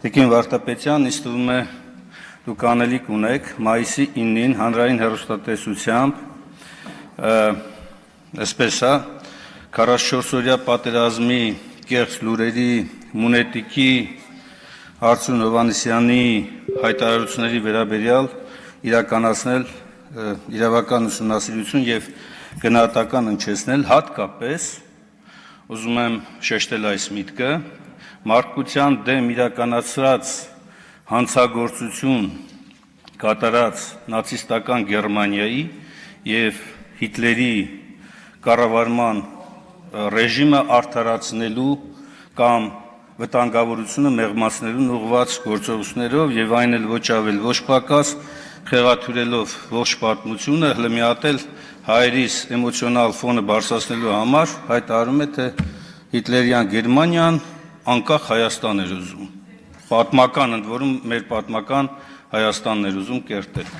Տիկին Վարդապետյան, ինձ թվում է դուք անելիք ունեք մայիսի 9-ին հանրային հեռուստատեսությամբ, այսպես է, 44-օրյա պատերազմի կեղծ լուրերի Մունետիկի Արծրուն Հովհաննիսյանի հայտարարությունների վերաբերյալ իրականացնել իրավական ուսումնասիրություն եւ գնահատական հնչեցնել, հատկապես ուզում եմ շեշտել այս միտքը, մարդկության դեմ իրականացրած հանցագործություն կատարած նացիստական Գերմանիայի եւ Հիտլերի կառավարման ռեժիմը արդարացնելու կամ վտանգավորությունը մեղմացնելուն ուղղված գործողություններով եւ այն էլ ոչ ավել ոչ պակաս խեղաթյուրելով ողջ պատմությունը, հլմիատել հայերիս էմոցիոնալ ֆոնը բարձրացնելու համար հայտարարում է, թե Հիտլերյան Գերմանիան անկախ Հայաստան էր ուզում, պատմական, ընդ որում մեր պատմական Հայաստանն էր ուզում կերտել։